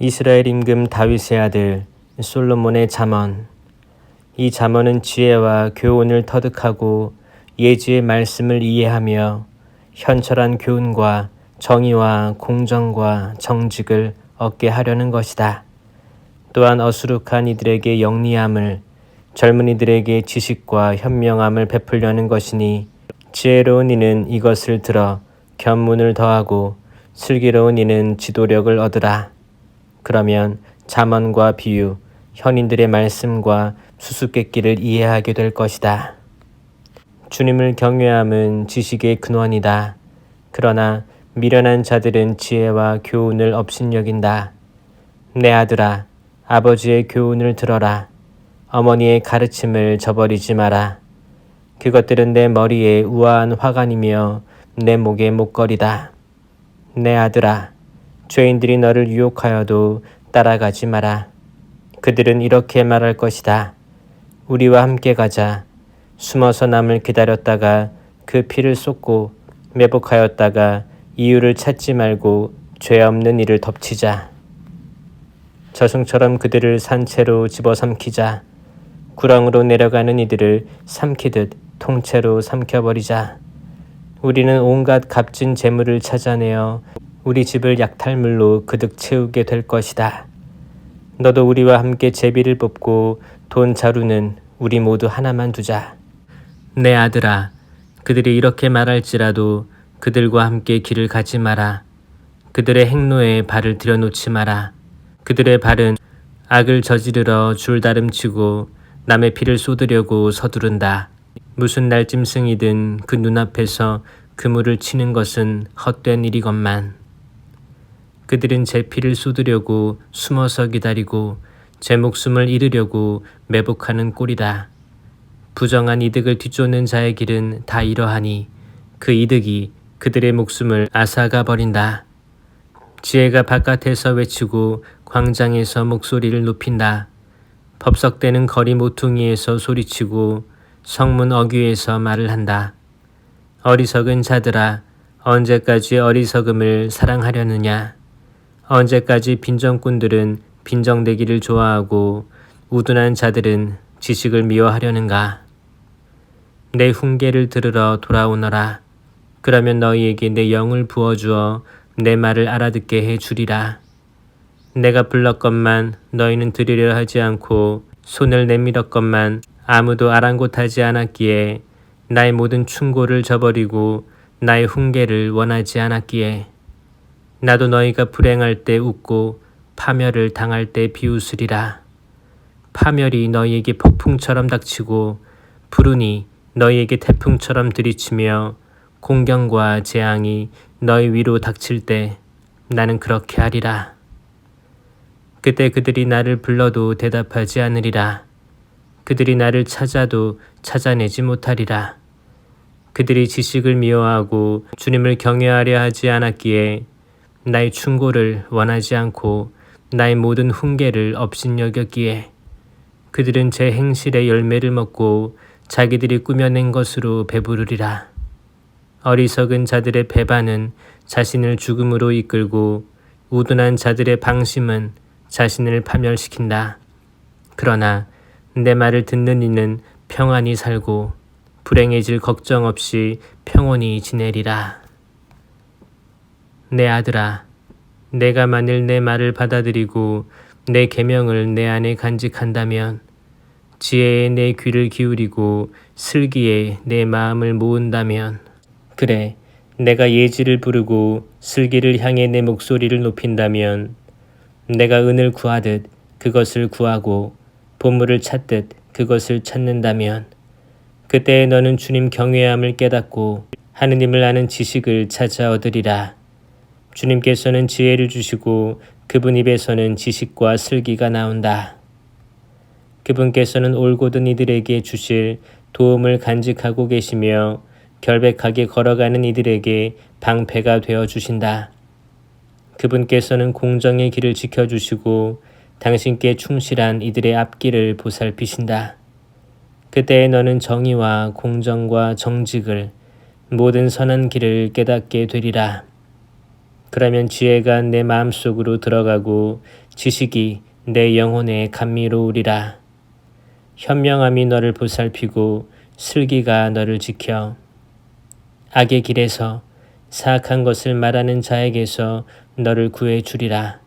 이스라엘 임금 다윗의 아들 솔로몬의 잠언. 이 잠언은 지혜와 교훈을 터득하고 예지의 말씀을 이해하며 현철한 교훈과 정의와 공정과 정직을 얻게 하려는 것이다. 또한 어수룩한 이들에게 영리함을, 젊은이들에게 지식과 현명함을 베풀려는 것이니 지혜로운 이는 이것을 들어 견문을 더하고 슬기로운 이는 지도력을 얻으라. 그러면 잠언과 비유, 현인들의 말씀과 수수께끼를 이해하게 될 것이다. 주님을 경외함은 지식의 근원이다. 그러나 미련한 자들은 지혜와 교훈을 업신여긴다. 내 아들아, 아버지의 교훈을 들어라. 어머니의 가르침을 저버리지 마라. 그것들은 내 머리에 우아한 화관이며 내 목의 목걸이다. 내 아들아, 죄인들이 너를 유혹하여도 따라가지 마라. 그들은 이렇게 말할 것이다. 우리와 함께 가자. 숨어서 남을 기다렸다가 그 피를 쏟고 매복하였다가 이유를 찾지 말고 죄 없는 이를 덮치자. 저승처럼 그들을 산채로 집어삼키자. 구렁으로 내려가는 이들을 삼키듯 통째로 삼켜버리자. 우리는 온갖 값진 재물을 찾아내어 우리 집을 약탈물로 그득 채우게 될 것이다. 너도 우리와 함께 제비를 뽑고 돈 자루는 우리 모두 하나만 두자. 내 아들아, 그들이 이렇게 말할지라도 그들과 함께 길을 가지 마라. 그들의 행로에 발을 들여놓지 마라. 그들의 발은 악을 저지르러 줄다름치고 남의 피를 쏟으려고 서두른다. 무슨 날짐승이든 그 눈앞에서 그물을 치는 것은 헛된 일이건만. 그들은 제 피를 쏟으려고 숨어서 기다리고 제 목숨을 잃으려고 매복하는 꼴이다. 부정한 이득을 뒤쫓는 자의 길은 다 이러하니 그 이득이 그들의 목숨을 앗아가 버린다. 지혜가 바깥에서 외치고 광장에서 목소리를 높인다. 법석대는 거리 모퉁이에서 소리치고 성문 어귀에서 말을 한다. 어리석은 자들아, 언제까지 어리석음을 사랑하려느냐? 언제까지 빈정꾼들은 빈정대기를 좋아하고 우둔한 자들은 지식을 미워하려는가? 내 훈계를 들으러 돌아오너라. 그러면 너희에게 내 영을 부어주어 내 말을 알아듣게 해주리라. 내가 불렀건만 너희는 들으려 하지 않고 손을 내밀었건만 아무도 아랑곳하지 않았기에 나의 모든 충고를 저버리고 나의 훈계를 원하지 않았기에 나도 너희가 불행할 때 웃고 파멸을 당할 때 비웃으리라. 파멸이 너희에게 폭풍처럼 닥치고 불운이 너희에게 태풍처럼 들이치며 공경과 재앙이 너희 위로 닥칠 때 나는 그렇게 하리라. 그때 그들이 나를 불러도 대답하지 않으리라. 그들이 나를 찾아도 찾아내지 못하리라. 그들이 지식을 미워하고 주님을 경외하려 하지 않았기에 나의 충고를 원하지 않고 나의 모든 훈계를 업신여겼기에 그들은 제 행실의 열매를 먹고 자기들이 꾸며낸 것으로 배부르리라. 어리석은 자들의 배반은 자신을 죽음으로 이끌고 우둔한 자들의 방심은 자신을 파멸시킨다. 그러나 내 말을 듣는 이는 평안히 살고 불행해질 걱정 없이 평온히 지내리라. 내 아들아, 내가 만일 내 말을 받아들이고 내 계명을 내 안에 간직한다면 지혜에 내 귀를 기울이고 슬기에 내 마음을 모은다면 그래, 내가 예지를 부르고 슬기를 향해 내 목소리를 높인다면 내가 은을 구하듯 그것을 구하고 보물을 찾듯 그것을 찾는다면 그때 너는 주님 경외함을 깨닫고 하느님을 아는 지식을 찾아 얻으리라. 주님께서는 지혜를 주시고 그분 입에서는 지식과 슬기가 나온다. 그분께서는 올곧은 이들에게 주실 도움을 간직하고 계시며 결백하게 걸어가는 이들에게 방패가 되어 주신다. 그분께서는 공정의 길을 지켜주시고 당신께 충실한 이들의 앞길을 보살피신다. 그때에 너는 정의와 공정과 정직을 모든 선한 길을 깨닫게 되리라. 그러면 지혜가 내 마음속으로 들어가고 지식이 내 영혼에 감미로우리라. 현명함이 너를 보살피고 슬기가 너를 지켜. 악의 길에서 사악한 것을 말하는 자에게서 너를 구해 주리라.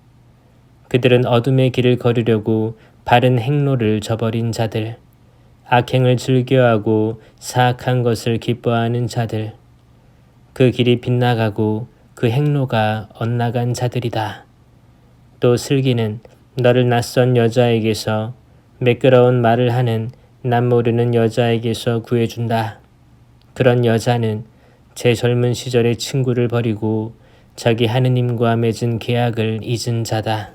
그들은 어둠의 길을 걸으려고 바른 행로를 저버린 자들, 악행을 즐겨하고 사악한 것을 기뻐하는 자들, 그 길이 빗나가고 그 행로가 엇나간 자들이다. 또 슬기는 너를 낯선 여자에게서 매끄러운 말을 하는 남 모르는 여자에게서 구해준다. 그런 여자는 제 젊은 시절의 친구를 버리고 자기 하느님과 맺은 계약을 잊은 자다.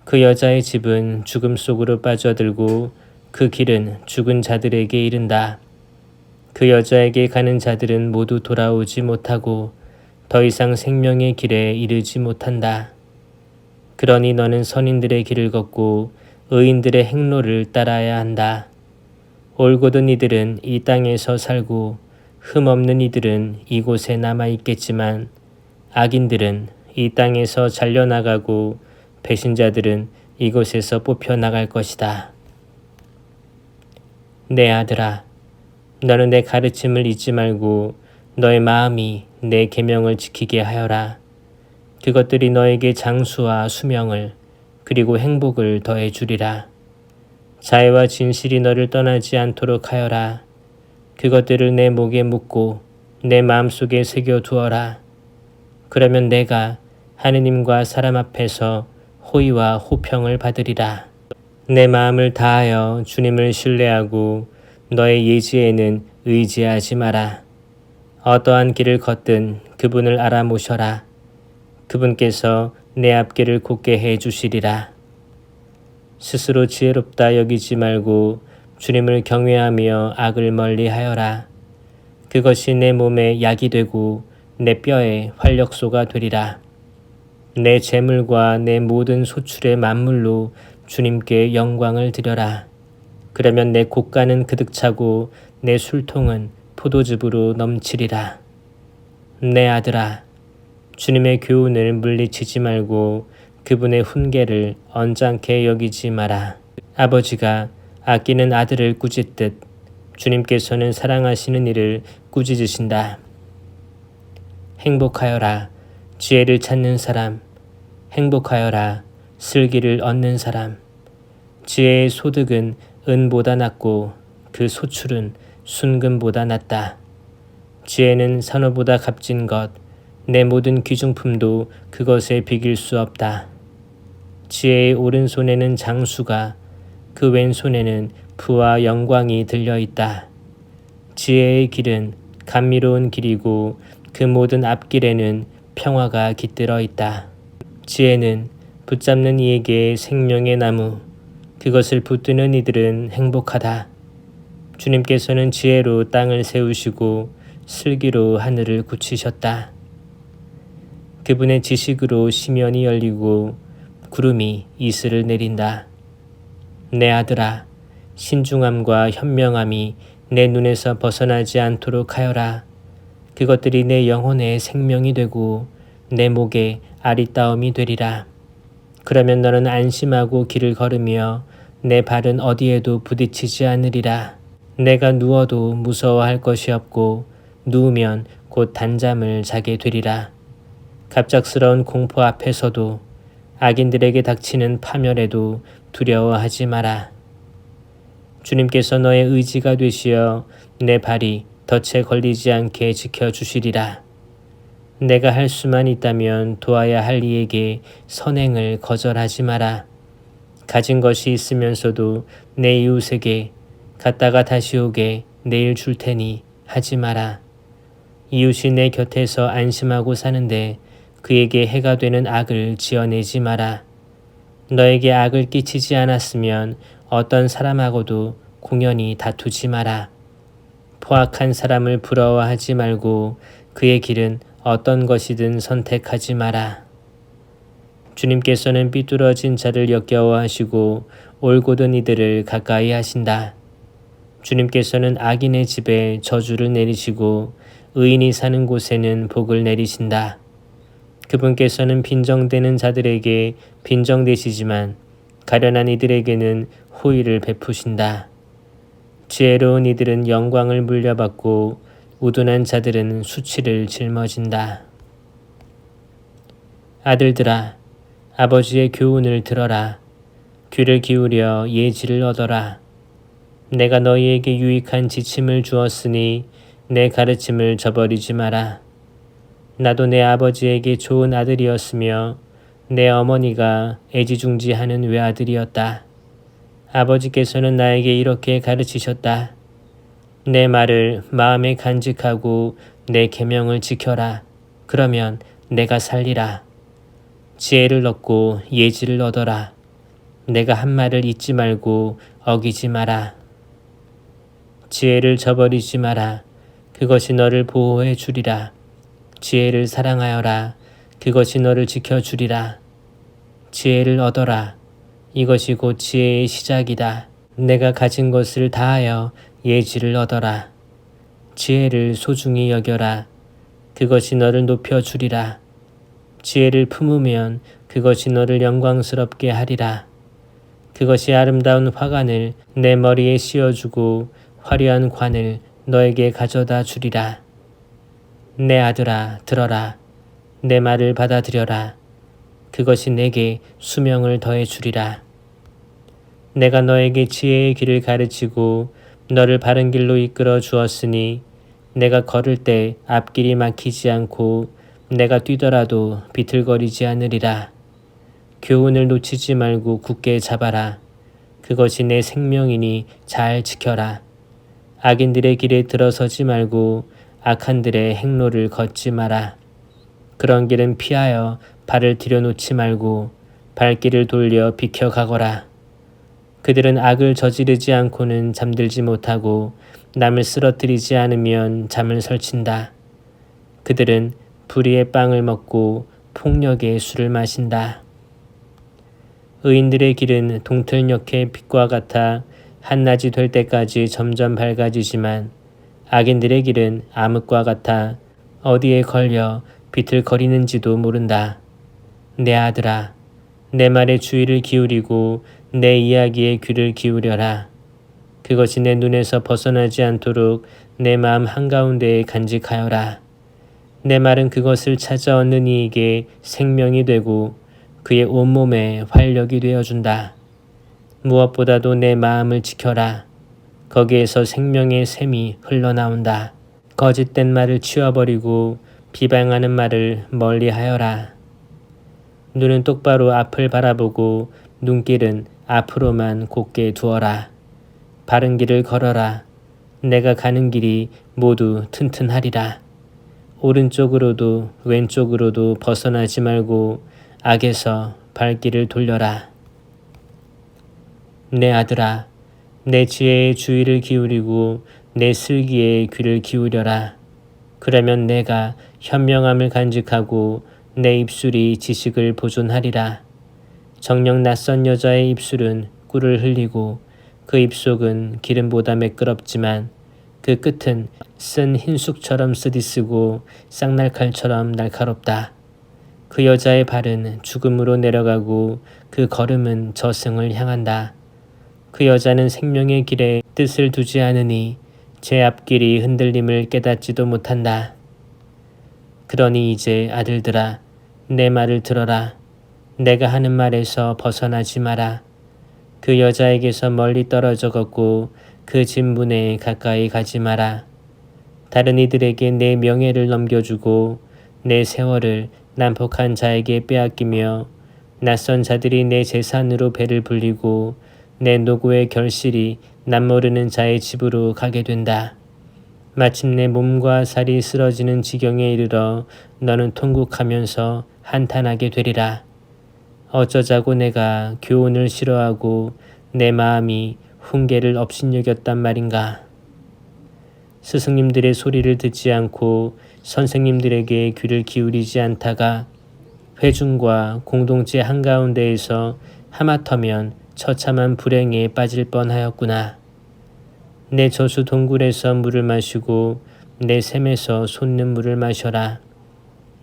그 여자의 집은 죽음 속으로 빠져들고 그 길은 죽은 자들에게 이른다. 그 여자에게 가는 자들은 모두 돌아오지 못하고 더 이상 생명의 길에 이르지 못한다. 그러니 너는 선인들의 길을 걷고 의인들의 행로를 따라야 한다. 올곧은 이들은 이 땅에서 살고 흠없는 이들은 이곳에 남아있겠지만 악인들은 이 땅에서 잘려나가고 배신자들은 이곳에서 뽑혀나갈 것이다. 내 아들아, 너는 내 가르침을 잊지 말고 너의 마음이 내 계명을 지키게 하여라. 그것들이 너에게 장수와 수명을 그리고 행복을 더해 주리라. 자애와 진실이 너를 떠나지 않도록 하여라. 그것들을 내 목에 묶고 내 마음속에 새겨 두어라. 그러면 내가 하느님과 사람 앞에서 호의와 호평을 받으리라. 내 마음을 다하여 주님을 신뢰하고 너의 예지에는 의지하지 마라. 어떠한 길을 걷든 그분을 알아모셔라. 그분께서 내 앞길을 곧게 해 주시리라. 스스로 지혜롭다 여기지 말고 주님을 경외하며 악을 멀리하여라. 그것이 내 몸에 약이 되고 내 뼈에 활력소가 되리라. 내 재물과 내 모든 소출의 만물로 주님께 영광을 드려라. 그러면 내 곶간은 그득 차고 내 술통은 포도즙으로 넘치리라. 내 아들아, 주님의 교훈을 물리치지 말고 그분의 훈계를 언짢게 여기지 마라. 아버지가 아끼는 아들을 꾸짖듯 주님께서는 사랑하시는 이를 꾸짖으신다. 행복하여라, 지혜를 찾는 사람. 행복하여라, 슬기를 얻는 사람. 지혜의 소득은 은보다 낫고 그 소출은 순금보다 낫다. 지혜는 산호보다 값진 것, 내 모든 귀중품도 그것에 비길 수 없다. 지혜의 오른손에는 장수가, 그 왼손에는 부와 영광이 들려있다. 지혜의 길은 감미로운 길이고 그 모든 앞길에는 평화가 깃들어 있다. 지혜는 붙잡는 이에게 생명의 나무, 그것을 붙드는 이들은 행복하다. 주님께서는 지혜로 땅을 세우시고 슬기로 하늘을 굳히셨다. 그분의 지식으로 시면이 열리고 구름이 이슬을 내린다. 내 아들아, 신중함과 현명함이 내 눈에서 벗어나지 않도록 하여라. 그것들이 내 영혼의 생명이 되고 내 목에 아리따움이 되리라. 그러면 너는 안심하고 길을 걸으며 내 발은 어디에도 부딪히지 않으리라. 내가 누워도 무서워할 것이 없고 누우면 곧 단잠을 자게 되리라. 갑작스러운 공포 앞에서도 악인들에게 닥치는 파멸에도 두려워하지 마라. 주님께서 너의 의지가 되시어 내 발이 덫에 걸리지 않게 지켜주시리라. 내가 할 수만 있다면 도와야 할 이에게 선행을 거절하지 마라. 가진 것이 있으면서도 내 이웃에게 갔다가 다시 오게 내일 줄 테니 하지 마라. 이웃이 내 곁에서 안심하고 사는데 그에게 해가 되는 악을 지어내지 마라. 너에게 악을 끼치지 않았으면 어떤 사람하고도 공연히 다투지 마라. 포악한 사람을 부러워하지 말고 그의 길은 어떤 것이든 선택하지 마라. 주님께서는 삐뚤어진 자를 역겨워하시고 올곧은 이들을 가까이 하신다. 주님께서는 악인의 집에 저주를 내리시고 의인이 사는 곳에는 복을 내리신다. 그분께서는 빈정대는 자들에게 빈정대시지만 가련한 이들에게는 호의를 베푸신다. 지혜로운 이들은 영광을 물려받고 우둔한 자들은 수치를 짊어진다. 아들들아, 아버지의 교훈을 들어라. 귀를 기울여 예지를 얻어라. 내가 너희에게 유익한 지침을 주었으니 내 가르침을 저버리지 마라. 나도 내 아버지에게 좋은 아들이었으며 내 어머니가 애지중지하는 외아들이었다. 아버지께서는 나에게 이렇게 가르치셨다. 내 말을 마음에 간직하고 내 계명을 지켜라. 그러면 내가 살리라. 지혜를 얻고 예지를 얻어라. 내가 한 말을 잊지 말고 어기지 마라. 지혜를 저버리지 마라. 그것이 너를 보호해 주리라. 지혜를 사랑하여라. 그것이 너를 지켜주리라. 지혜를 얻어라. 이것이 곧 지혜의 시작이다. 내가 가진 것을 다하여 예지를 얻어라. 지혜를 소중히 여겨라. 그것이 너를 높여주리라. 지혜를 품으면 그것이 너를 영광스럽게 하리라. 그것이 아름다운 화관을 내 머리에 씌워주고 화려한 관을 너에게 가져다 주리라. 내 아들아, 들어라. 내 말을 받아들여라. 그것이 내게 수명을 더해 주리라. 내가 너에게 지혜의 길을 가르치고 너를 바른 길로 이끌어 주었으니 내가 걸을 때 앞길이 막히지 않고 내가 뛰더라도 비틀거리지 않으리라. 교훈을 놓치지 말고 굳게 잡아라. 그것이 내 생명이니 잘 지켜라. 악인들의 길에 들어서지 말고 악한들의 행로를 걷지 마라. 그런 길은 피하여 발을 들여놓지 말고 발길을 돌려 비켜가거라. 그들은 악을 저지르지 않고는 잠들지 못하고 남을 쓰러뜨리지 않으면 잠을 설친다. 그들은 불의의 빵을 먹고 폭력의 술을 마신다. 의인들의 길은 동틀녘의 빛과 같아 한낮이 될 때까지 점점 밝아지지만 악인들의 길은 암흑과 같아 어디에 걸려 비틀거리는지도 모른다. 내 아들아, 내 말에 주의를 기울이고 내 이야기에 귀를 기울여라. 그것이 내 눈에서 벗어나지 않도록 내 마음 한가운데에 간직하여라. 내 말은 그것을 찾아 얻는 이에게 생명이 되고 그의 온몸에 활력이 되어준다. 무엇보다도 내 마음을 지켜라. 거기에서 생명의 샘이 흘러나온다. 거짓된 말을 치워버리고 비방하는 말을 멀리하여라. 눈은 똑바로 앞을 바라보고 눈길은 앞으로만 곧게 두어라. 바른 길을 걸어라. 내가 가는 길이 모두 튼튼하리라. 오른쪽으로도 왼쪽으로도 벗어나지 말고 악에서 발길을 돌려라. 내 아들아, 내 지혜에 주의를 기울이고 내 슬기에 귀를 기울여라. 그러면 내가 현명함을 간직하고 내 입술이 지식을 보존하리라. 정녕 낯선 여자의 입술은 꿀을 흘리고 그 입속은 기름보다 매끄럽지만 그 끝은 쓴 흰쑥처럼 쓰디쓰고 쌍날칼처럼 날카롭다. 그 여자의 발은 죽음으로 내려가고 그 걸음은 저승을 향한다. 그 여자는 생명의 길에 뜻을 두지 않으니 제 앞길이 흔들림을 깨닫지도 못한다. 그러니 이제 아들들아, 내 말을 들어라. 내가 하는 말에서 벗어나지 마라. 그 여자에게서 멀리 떨어져 걷고 그 진문에 가까이 가지 마라. 다른 이들에게 내 명예를 넘겨주고 내 세월을 난폭한 자에게 빼앗기며 낯선 자들이 내 재산으로 배를 불리고 내 노고의 결실이 남모르는 자의 집으로 가게 된다. 마침내 몸과 살이 쓰러지는 지경에 이르러 너는 통곡하면서 한탄하게 되리라. 어쩌자고 내가 교훈을 싫어하고 내 마음이 훈계를 업신여겼단 말인가. 스승님들의 소리를 듣지 않고 선생님들에게 귀를 기울이지 않다가 회중과 공동체 한가운데에서 하마터면 처참한 불행에 빠질 뻔하였구나. 내 저수 동굴에서 물을 마시고 내 샘에서 솟는 물을 마셔라.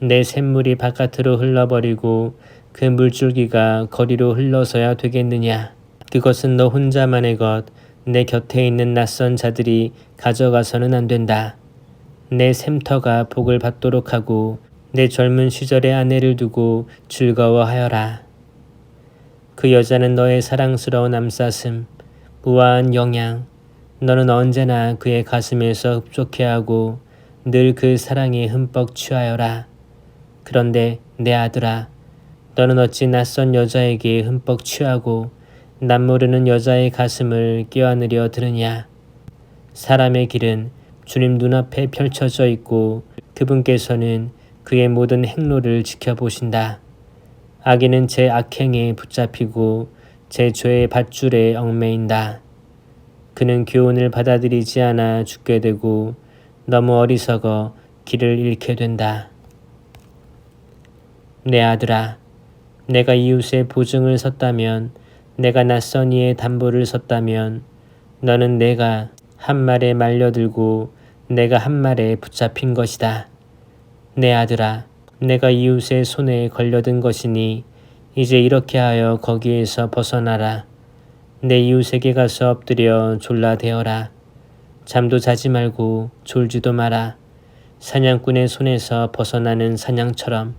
내 샘물이 바깥으로 흘러버리고 그 물줄기가 거리로 흘러서야 되겠느냐. 그것은 너 혼자만의 것, 내 곁에 있는 낯선 자들이 가져가서는 안 된다. 내 샘터가 복을 받도록 하고 내 젊은 시절의 아내를 두고 즐거워하여라. 그 여자는 너의 사랑스러운 암사슴, 우아한 영양, 너는 언제나 그의 가슴에서 흡족해하고 늘 그 사랑에 흠뻑 취하여라. 그런데 내 아들아, 너는 어찌 낯선 여자에게 흠뻑 취하고 남 모르는 여자의 가슴을 껴안으려 드느냐. 사람의 길은 주님 눈앞에 펼쳐져 있고 그분께서는 그의 모든 행로를 지켜보신다. 악인은 제 악행에 붙잡히고 제 죄의 밧줄에 얽매인다. 그는 교훈을 받아들이지 않아 죽게 되고 너무 어리석어 길을 잃게 된다. 내 아들아, 내가 이웃의 보증을 섰다면, 내가 낯선 이의 담보를 섰다면 너는 내가 한 말에 말려들고 내가 한 말에 붙잡힌 것이다. 내 아들아, 내가 이웃의 손에 걸려든 것이니 이제 이렇게 하여 거기에서 벗어나라. 내 이웃에게 가서 엎드려 졸라대어라. 잠도 자지 말고 졸지도 마라. 사냥꾼의 손에서 벗어나는 사냥처럼,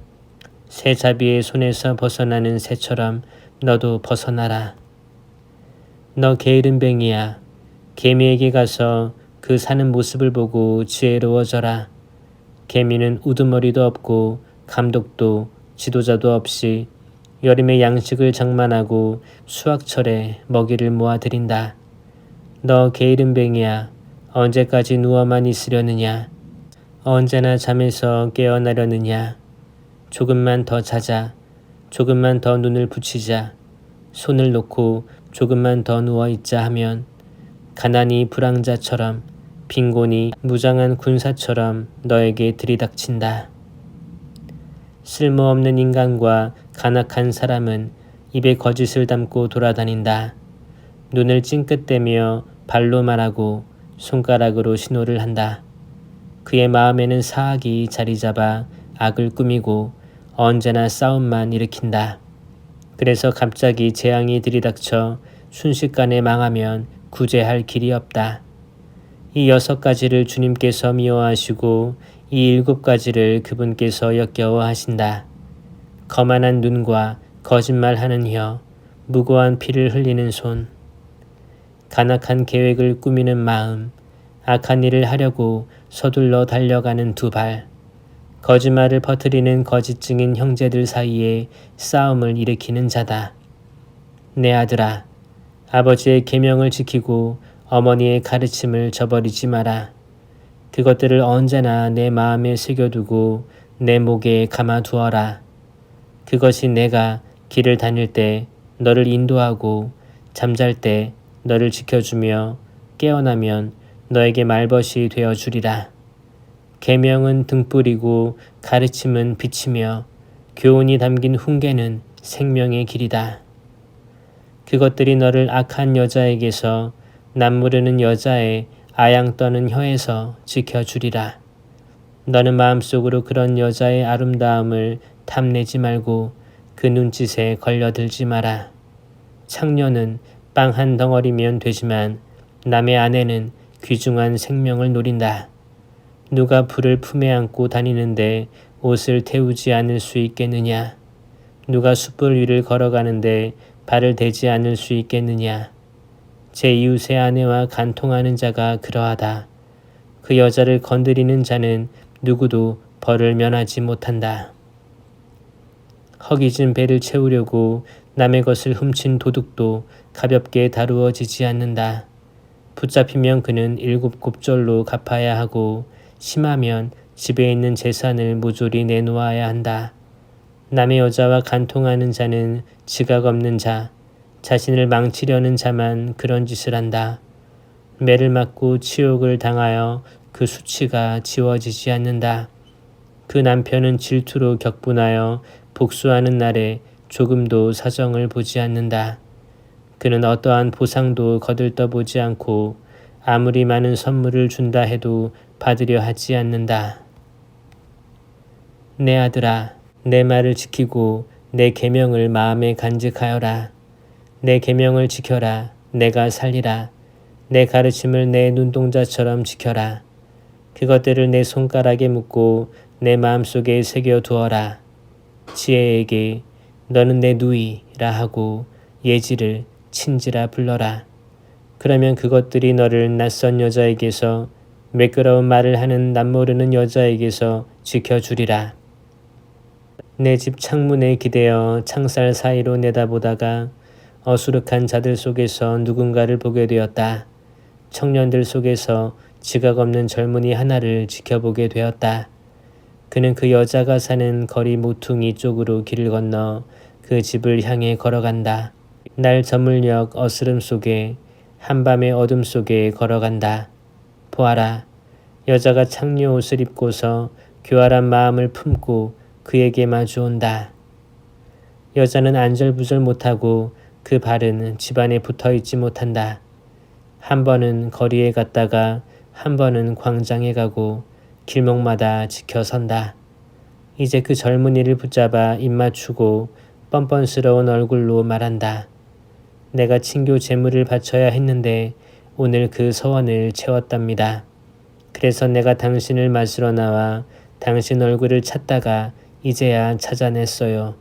새잡이의 손에서 벗어나는 새처럼 너도 벗어나라. 너 게으름뱅이야. 개미에게 가서 그 사는 모습을 보고 지혜로워져라. 개미는 우두머리도 없고 감독도 지도자도 없이 여름에 양식을 장만하고 수확철에 먹이를 모아들인다. 너 게으름뱅이야. 언제까지 누워만 있으려느냐. 언제나 잠에서 깨어나려느냐. 조금만 더 자자. 조금만 더 눈을 붙이자. 손을 놓고 조금만 더 누워있자 하면 가난이 불황자처럼 빈곤이 무장한 군사처럼 너에게 들이닥친다. 쓸모없는 인간과 간악한 사람은 입에 거짓을 담고 돌아다닌다. 눈을 찡긋대며 발로 말하고 손가락으로 신호를 한다. 그의 마음에는 사악이 자리 잡아 악을 꾸미고 언제나 싸움만 일으킨다. 그래서 갑자기 재앙이 들이닥쳐 순식간에 망하면 구제할 길이 없다. 이 6가지를 주님께서 미워하시고 이 7가지를 그분께서 역겨워하신다. 거만한 눈과 거짓말하는 혀, 무고한 피를 흘리는 손, 간악한 계획을 꾸미는 마음, 악한 일을 하려고 서둘러 달려가는 2발, 거짓말을 퍼뜨리는 거짓 증인 형제들 사이에 싸움을 일으키는 자다. 내 아들아, 아버지의 계명을 지키고 어머니의 가르침을 저버리지 마라. 그것들을 언제나 내 마음에 새겨두고 내 목에 감아두어라. 그것이 내가 길을 다닐 때 너를 인도하고 잠잘 때 너를 지켜주며 깨어나면 너에게 말벗이 되어주리라. 계명은 등불이고 가르침은 빛이며 교훈이 담긴 훈계는 생명의 길이다. 그것들이 너를 악한 여자에게서 남모르는 여자의 아양 떠는 혀에서 지켜주리라. 너는 마음속으로 그런 여자의 아름다움을 탐내지 말고 그 눈짓에 걸려들지 마라. 창녀는 빵 한 덩어리면 되지만 남의 아내는 귀중한 생명을 노린다. 누가 불을 품에 안고 다니는데 옷을 태우지 않을 수 있겠느냐? 누가 숯불 위를 걸어가는데 발을 대지 않을 수 있겠느냐? 제 이웃의 아내와 간통하는 자가 그러하다. 그 여자를 건드리는 자는 누구도 벌을 면하지 못한다. 허기진 배를 채우려고 남의 것을 훔친 도둑도 가볍게 다루어지지 않는다. 붙잡히면 그는 7곱절로 갚아야 하고 심하면 집에 있는 재산을 모조리 내놓아야 한다. 남의 여자와 간통하는 자는 지각 없는 자, 자신을 망치려는 자만 그런 짓을 한다. 매를 맞고 치욕을 당하여 그 수치가 지워지지 않는다. 그 남편은 질투로 격분하여 복수하는 날에 조금도 사정을 보지 않는다. 그는 어떠한 보상도 거들떠보지 않고 아무리 많은 선물을 준다 해도 받으려 하지 않는다. 내 아들아, 내 말을 지키고 내 계명을 마음에 간직하여라. 내 계명을 지켜라. 내가 살리라. 내 가르침을 내 눈동자처럼 지켜라. 그것들을 내 손가락에 묶고 내 마음속에 새겨 두어라. 지혜에게 너는 내 누이라 하고 예지를 친지라 불러라. 그러면 그것들이 너를 낯선 여자에게서 매끄러운 말을 하는 낯모르는 여자에게서 지켜주리라. 내 집 창문에 기대어 창살 사이로 내다보다가 어수룩한 자들 속에서 누군가를 보게 되었다. 청년들 속에서 지각 없는 젊은이 하나를 지켜보게 되었다. 그는 그 여자가 사는 거리 모퉁이 쪽으로 길을 건너 그 집을 향해 걸어간다. 날 저물녘 어스름 속에 한밤의 어둠 속에 걸어간다. 보아라, 여자가 창녀 옷을 입고서 교활한 마음을 품고 그에게 마주온다. 여자는 안절부절 못하고 그 발은 집안에 붙어있지 못한다. 한 번은 거리에 갔다가 한 번은 광장에 가고 길목마다 지켜선다. 이제 그 젊은이를 붙잡아 입맞추고 뻔뻔스러운 얼굴로 말한다. 내가 친교 제물을 바쳐야 했는데 오늘 그 서원을 채웠답니다. 그래서 내가 당신을 맞으러 나와 당신 얼굴을 찾다가 이제야 찾아냈어요.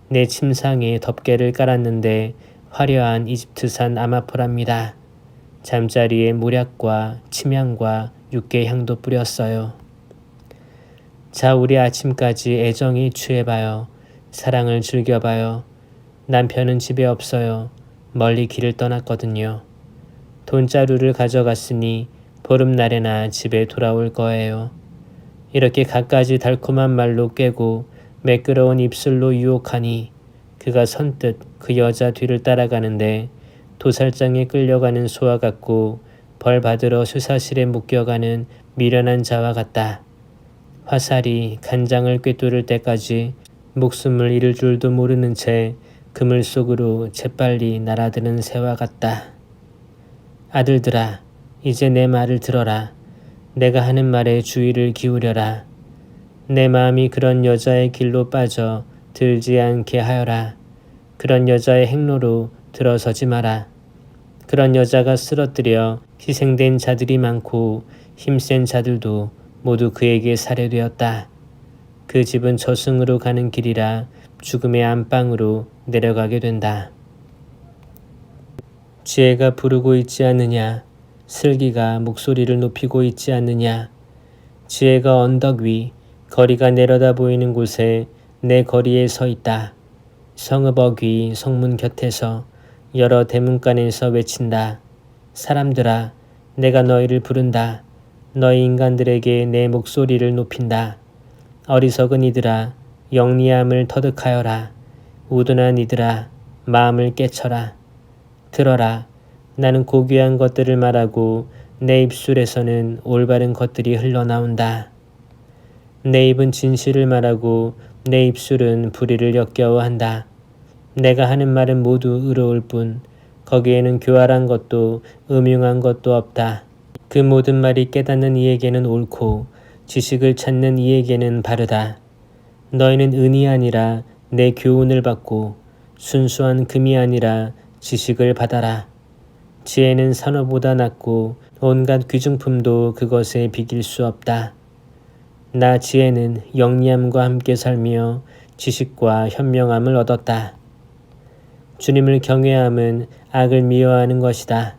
내 침상에 덮개를 깔았는데 화려한 이집트산 아마포랍니다. 잠자리에 모략과 침향과 육개 향도 뿌렸어요. 자, 우리 아침까지 애정이 취해봐요. 사랑을 즐겨봐요. 남편은 집에 없어요. 멀리 길을 떠났거든요. 돈자루를 가져갔으니 보름날에나 집에 돌아올 거예요. 이렇게 갖가지 달콤한 말로 꿰고 매끄러운 입술로 유혹하니 그가 선뜻 그 여자 뒤를 따라가는데 도살장에 끌려가는 소와 같고 벌 받으러 쇠사실에 묶여가는 미련한 자와 같다. 화살이 간장을 꿰뚫을 때까지 목숨을 잃을 줄도 모르는 채 그물 속으로 재빨리 날아드는 새와 같다. 아들들아, 이제 내 말을 들어라. 내가 하는 말에 주의를 기울여라. 내 마음이 그런 여자의 길로 빠져 들지 않게 하여라. 그런 여자의 행로로 들어서지 마라. 그런 여자가 쓰러뜨려 희생된 자들이 많고 힘센 자들도 모두 그에게 살해되었다. 그 집은 저승으로 가는 길이라 죽음의 안방으로 내려가게 된다. 지혜가 부르고 있지 않느냐? 슬기가 목소리를 높이고 있지 않느냐? 지혜가 언덕 위 거리가 내려다 보이는 곳에 내 거리에 서 있다. 성읍 어귀 성문 곁에서 여러 대문간에서 외친다. 사람들아, 내가 너희를 부른다. 너희 인간들에게 내 목소리를 높인다. 어리석은 이들아, 영리함을 터득하여라. 우둔한 이들아, 마음을 깨쳐라. 들어라, 나는 고귀한 것들을 말하고 내 입술에서는 올바른 것들이 흘러나온다. 내 입은 진실을 말하고 내 입술은 불의를 역겨워한다. 내가 하는 말은 모두 의로울 뿐 거기에는 교활한 것도 음흉한 것도 없다. 그 모든 말이 깨닫는 이에게는 옳고 지식을 찾는 이에게는 바르다. 너희는 은이 아니라 내 교훈을 받고 순수한 금이 아니라 지식을 받아라. 지혜는 산호보다 낫고 온갖 귀중품도 그것에 비길 수 없다. 나 지혜는 영리함과 함께 살며 지식과 현명함을 얻었다. 주님을 경외함은 악을 미워하는 것이다.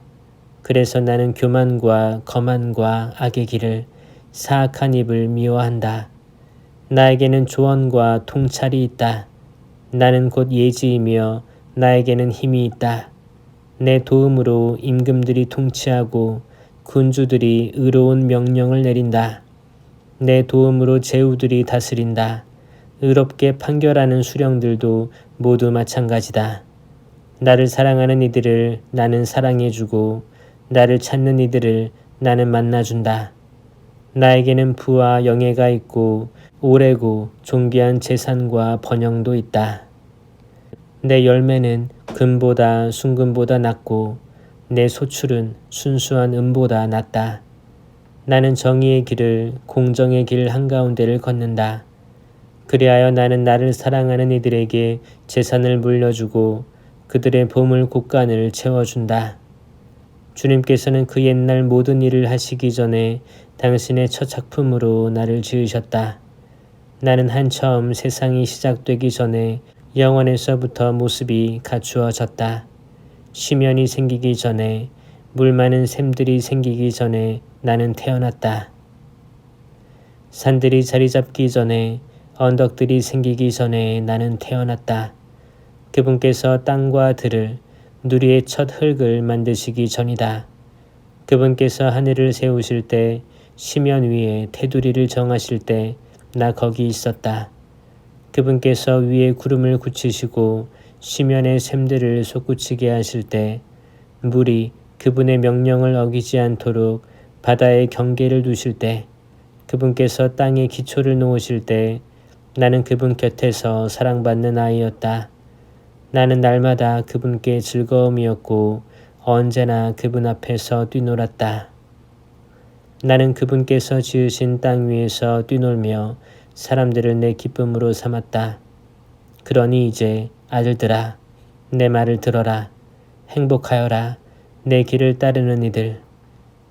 그래서 나는 교만과 거만과 악의 길을 사악한 입을 미워한다. 나에게는 조언과 통찰이 있다. 나는 곧 예지이며 나에게는 힘이 있다. 내 도움으로 임금들이 통치하고 군주들이 의로운 명령을 내린다. 내 도움으로 제후들이 다스린다. 의롭게 판결하는 수령들도 모두 마찬가지다. 나를 사랑하는 이들을 나는 사랑해주고 나를 찾는 이들을 나는 만나준다. 나에게는 부와 영예가 있고 오래고 존귀한 재산과 번영도 있다. 내 열매는 금보다 순금보다 낫고 내 소출은 순수한 은보다 낫다. 나는 정의의 길을 공정의 길 한가운데를 걷는다. 그리하여 나는 나를 사랑하는 이들에게 재산을 물려주고 그들의 보물 곳간을 채워준다. 주님께서는 그 옛날 모든 일을 하시기 전에 당신의 첫 작품으로 나를 지으셨다. 나는 한처음 세상이 시작되기 전에 영원에서부터 모습이 갖추어졌다. 심연이 생기기 전에, 물 많은 샘들이 생기기 전에 나는 태어났다. 산들이 자리 잡기 전에, 언덕들이 생기기 전에 나는 태어났다. 그분께서 땅과 들을, 누리의 첫 흙을 만드시기 전이다. 그분께서 하늘을 세우실 때, 심연 위에 테두리를 정하실 때 나 거기 있었다. 그분께서 위에 구름을 굳히시고 심연의 샘들을 솟구치게 하실 때, 물이 그분의 명령을 어기지 않도록 바다의 경계를 두실 때, 그분께서 땅에 기초를 놓으실 때 나는 그분 곁에서 사랑받는 아이였다. 나는 날마다 그분께 즐거움이었고 언제나 그분 앞에서 뛰놀았다. 나는 그분께서 지으신 땅 위에서 뛰놀며 사람들을 내 기쁨으로 삼았다. 그러니 이제 아들들아, 내 말을 들어라. 행복하여라. 내 길을 따르는 이들.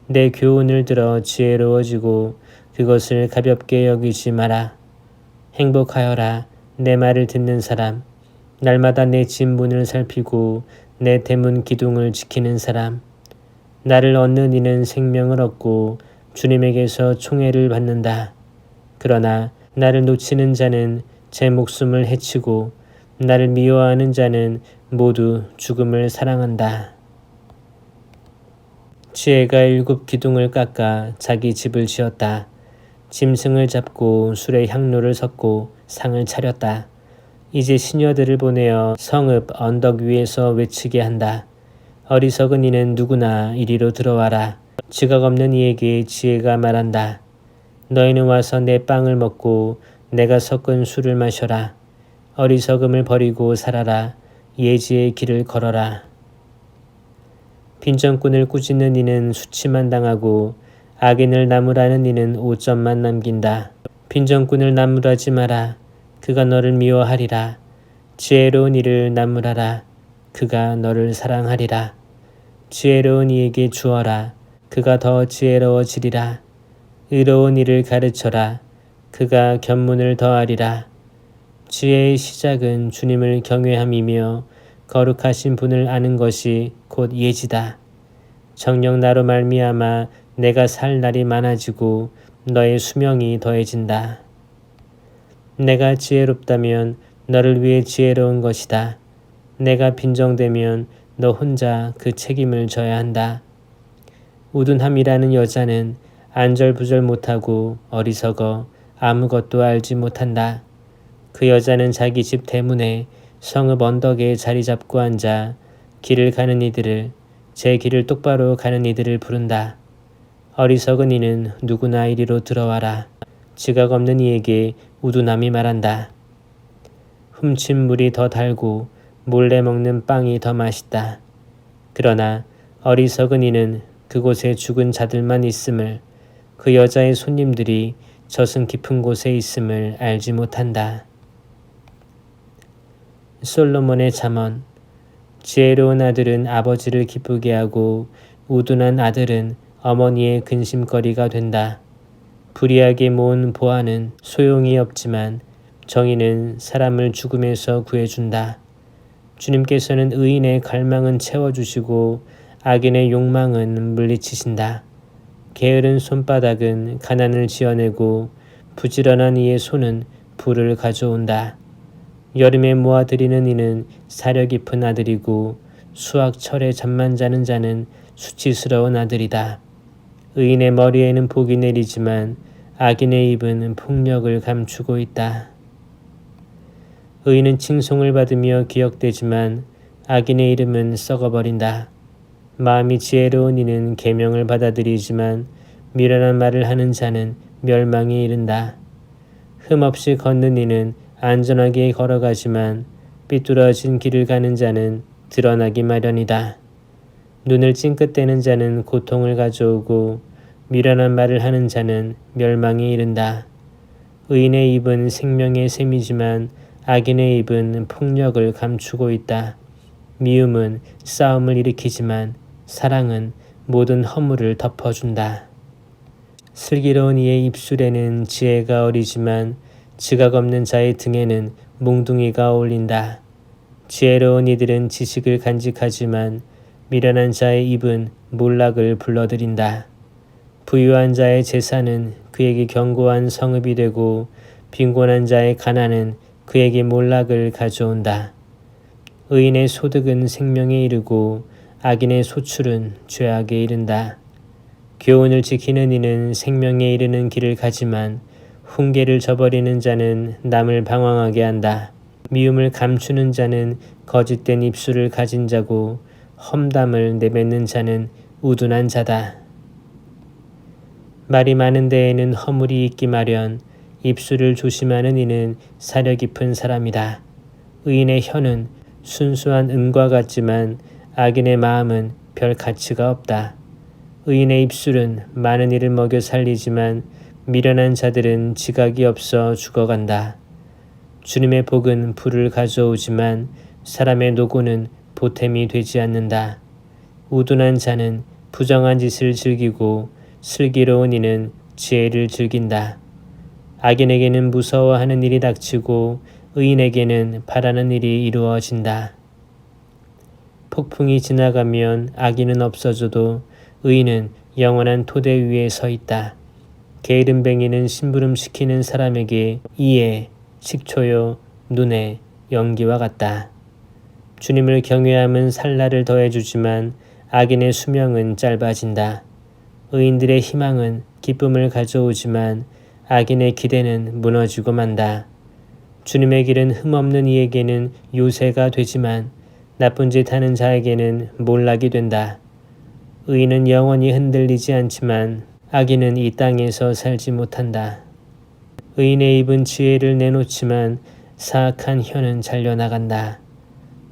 내 교훈을 들어 지혜로워지고 그것을 가볍게 여기지 마라. 행복하여라. 내 말을 듣는 사람. 날마다 내 집 문을 살피고 내 대문 기둥을 지키는 사람. 나를 얻는 이는 생명을 얻고 주님에게서 총애를 받는다. 그러나 나를 놓치는 자는 제 목숨을 해치고 나를 미워하는 자는 모두 죽음을 사랑한다. 지혜가 7 기둥을 깎아 자기 집을 지었다. 짐승을 잡고 술에 향로를 섞고 상을 차렸다. 이제 시녀들을 보내어 성읍 언덕 위에서 외치게 한다. 어리석은 이는 누구나 이리로 들어와라. 지각 없는 이에게 지혜가 말한다. 너희는 와서 내 빵을 먹고 내가 섞은 술을 마셔라. 어리석음을 버리고 살아라. 예지의 길을 걸어라. 빈정꾼을 꾸짖는 이는 수치만 당하고 악인을 나무라는 이는 오점만 남긴다. 빈정꾼을 나무라지 마라. 그가 너를 미워하리라. 지혜로운 이를 나무라라. 그가 너를 사랑하리라. 지혜로운 이에게 주어라. 그가 더 지혜로워지리라. 의로운 이를 가르쳐라. 그가 견문을 더하리라. 지혜의 시작은 주님을 경외함이며 거룩하신 분을 아는 것이 곧 예지다. 정녕 나로 말미암아 내가 살 날이 많아지고 너의 수명이 더해진다. 내가 지혜롭다면 너를 위해 지혜로운 것이다. 내가 빈정되면 너 혼자 그 책임을 져야 한다. 우둔함이라는 여자는 안절부절 못하고 어리석어 아무것도 알지 못한다. 그 여자는 자기 집 대문에 성읍 언덕에 자리 잡고 앉아 길을 가는 이들을, 제 길을 똑바로 가는 이들을 부른다. 어리석은 이는 누구나 이리로 들어와라. 지각 없는 이에게 우둔함이 말한다. 훔친 물이 더 달고 몰래 먹는 빵이 더 맛있다. 그러나 어리석은 이는 그곳에 죽은 자들만 있음을, 그 여자의 손님들이 저승 깊은 곳에 있음을 알지 못한다. 솔로몬의 잠언. 지혜로운 아들은 아버지를 기쁘게 하고 우둔한 아들은 어머니의 근심거리가 된다. 불의하게 모은 보화는 소용이 없지만 정의는 사람을 죽음에서 구해준다. 주님께서는 의인의 갈망은 채워주시고 악인의 욕망은 물리치신다. 게으른 손바닥은 가난을 지어내고 부지런한 이의 손은 부를 가져온다. 여름에 모아들이는 이는 사려 깊은 아들이고 수확철에 잠만 자는 자는 수치스러운 아들이다. 의인의 머리에는 복이 내리지만 악인의 입은 폭력을 감추고 있다. 의인은 칭송을 받으며 기억되지만 악인의 이름은 썩어버린다. 마음이 지혜로운 이는 계명을 받아들이지만 미련한 말을 하는 자는 멸망에 이른다. 흠없이 걷는 이는 안전하게 걸어가지만 삐뚤어진 길을 가는 자는 드러나기 마련이다. 눈을 찡긋대는 자는 고통을 가져오고 미련한 말을 하는 자는 멸망에 이른다. 의인의 입은 생명의 샘이지만 악인의 입은 폭력을 감추고 있다. 미움은 싸움을 일으키지만 사랑은 모든 허물을 덮어준다. 슬기로운 이의 입술에는 지혜가 어리지만 지각 없는 자의 등에는 몽둥이가 어울린다. 지혜로운 이들은 지식을 간직하지만 미련한 자의 입은 몰락을 불러들인다. 부유한 자의 재산은 그에게 견고한 성읍이 되고 빈곤한 자의 가난은 그에게 몰락을 가져온다. 의인의 소득은 생명에 이르고 악인의 소출은 죄악에 이른다. 교훈을 지키는 이는 생명에 이르는 길을 가지만 훈계를 저버리는 자는 남을 방황하게 한다. 미움을 감추는 자는 거짓된 입술을 가진 자고 험담을 내뱉는 자는 우둔한 자다. 말이 많은 데에는 허물이 있기 마련. 입술을 조심하는 이는 사려 깊은 사람이다. 의인의 혀는 순수한 은과 같지만 악인의 마음은 별 가치가 없다. 의인의 입술은 많은 이를 먹여 살리지만 미련한 자들은 지각이 없어 죽어간다. 주님의 복은 불을 가져오지만 사람의 노고는 보탬이 되지 않는다. 우둔한 자는 부정한 짓을 즐기고 슬기로운 이는 지혜를 즐긴다. 악인에게는 무서워하는 일이 닥치고 의인에게는 바라는 일이 이루어진다. 폭풍이 지나가면 악인은 없어져도 의인은 영원한 토대 위에 서 있다. 게으름뱅이는 심부름시키는 사람에게 이에 식초요 눈에 연기와 같다. 주님을 경외함은 살날을 더해주지만 악인의 수명은 짧아진다. 의인들의 희망은 기쁨을 가져오지만 악인의 기대는 무너지고 만다. 주님의 길은 흠없는 이에게는 요새가 되지만 나쁜 짓 하는 자에게는 몰락이 된다. 의인은 영원히 흔들리지 않지만 악인은 이 땅에서 살지 못한다. 의인의 입은 지혜를 내놓지만 사악한 혀는 잘려나간다.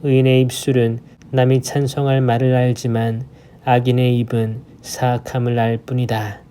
의인의 입술은 남이 찬송할 말을 알지만 악인의 입은 사악함을 알 뿐이다.